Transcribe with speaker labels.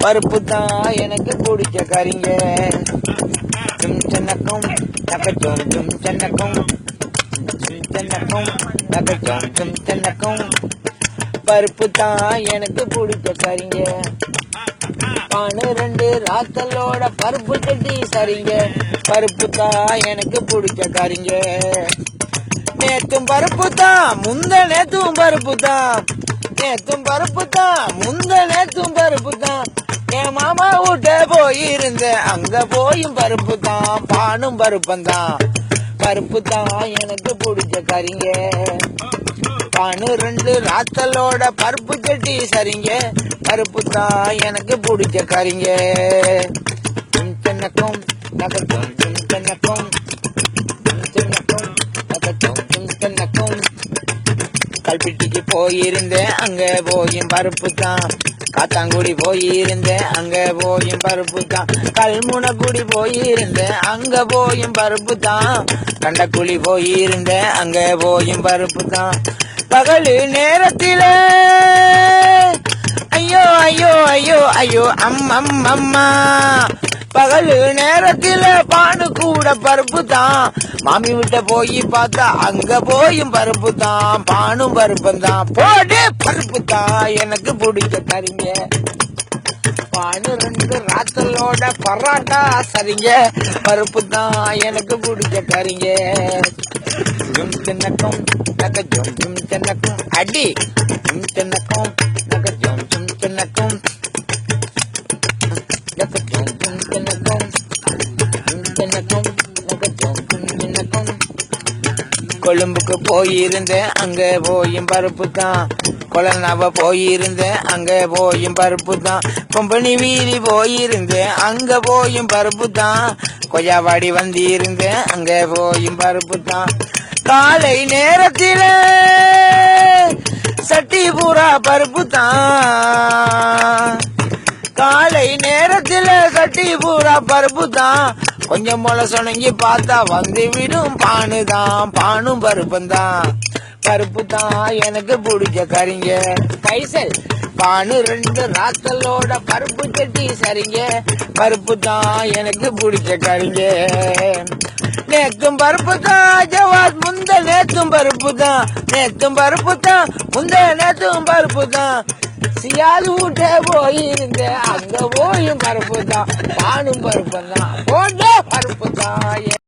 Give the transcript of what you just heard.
Speaker 1: பருப்பு தான் எனக்கு பிடிச்ச கறிங்க. ஜும் சென்னக்கும் நகச்சோம் ஜும் சென்னக்கும் ஜும் சென்னக்கும் நகச்சோம் ஜும் சென்னக்கும் பருப்பு தான் எனக்கு பிடிச்ச கறிங்க. 12 ராத்தலோட பருப்பு கட்டி சரிங்க. பருப்பு தான் எனக்கு பிடிச்ச கறிங்க. நேத்தும் பருப்பு தான் முந்த நேத்தும் பருப்பு தான். நேத்தும் பருப்பு தான் முந்த நேத்தும் பருப்பு தான். என் மாமா வீட்ட போயிருந்தேன் அங்க போயும் பருப்பு தான். பானும் பருப்பந்தான். பருப்பு தான் எனக்கு பிடிச்ச கறிங்க. 12 ராத்தலோட பருப்பு கட்டி சரிங்க. பருப்பு தான் எனக்கு பிடிச்ச கறிங்க. சென்னக்கும் நகச்சோம் சென்னக்கும் சென்னக்கும் நகச்சோம் சென்னக்கும் கல்பிட்டிக்கு போயிருந்தேன் அங்க போயும் பருப்பு தான். காத்தாங்குடி போயிருந்தேன் அங்க போயும் பருப்பு தான். கல்முனக்குடி போயிருந்தேன் அங்க போயும் பருப்பு தான். கண்டக்குழி போயிருந்தேன் அங்க போயும் பருப்பு தான். பகலு நேரத்தில ஐயோ ஐயோ ஐயோ ஐயோ அம்மா பகலு நேரத்தில பானு கூட பருப்பு தான். மாமி விட்ட போய் பார்த்தா அங்க போயும் பருப்பு தான். பானும் பருப்பந்தான். போடு பருப்பு தான் எனக்கு பிடிச்ச கறிங்க. 12 ராத்தலோட பராட்டா சரிங்க. பருப்பு தான் எனக்கு பிடிச்ச கறிங்க. ஜும் சென்னக்கும் நகச்சோம் ஜும் சென்னக்கும் அடி ஜும் சென்னக்கும் நகச்சோம் ஜும் சென்னக்கும் நகச்சோம் ஜும் சென்னக்கும் ஜும் சென்னக்கும் நகச்சோம் ஜும் சென்னக்கும் கொழும்புக்கு போயிருந்தேன் அங்க போயும் பருப்பு தான். கொலனாவ போயிருந்தேன் அங்க போயும் பருப்பு தான். கொம்பனி வீதி போயிருந்தேன் அங்க போயும் பருப்பு தான். கொய்யாவாடி வந்திருந்தேன் அங்க போயும் பருப்பு தான். காலை நேரத்தில சட்டி பூரா பருப்பு தான். காலை நேரத்தில சட்டி பூரா பருப்பு தான். கொஞ்சம் போல சொன்னங்கி பார்த்தா வந்து விடும் பானு தான். பானும் பருப்பந்தான். பருப்பு தான் எனக்கு பிடிச்ச கறிங்க. கைசல் 12 ராத்தலோட பருப்பு கட்டி சரிங்க. பருப்பு தான் எனக்கு பிடிச்ச கறிங்க. நேத்தும் பருப்பு தான் ஜவாத் முந்த நேத்தும் பருப்பு தான். நேத்தும் பருப்பு தான் முந்த நேத்தும் பருப்பு தான். சியாது வீட்ட போயிருந்தேன் அங்க போயும் பருப்பு தான். பானும் பருப்பு தான். போட்ட பருப்பு தான்.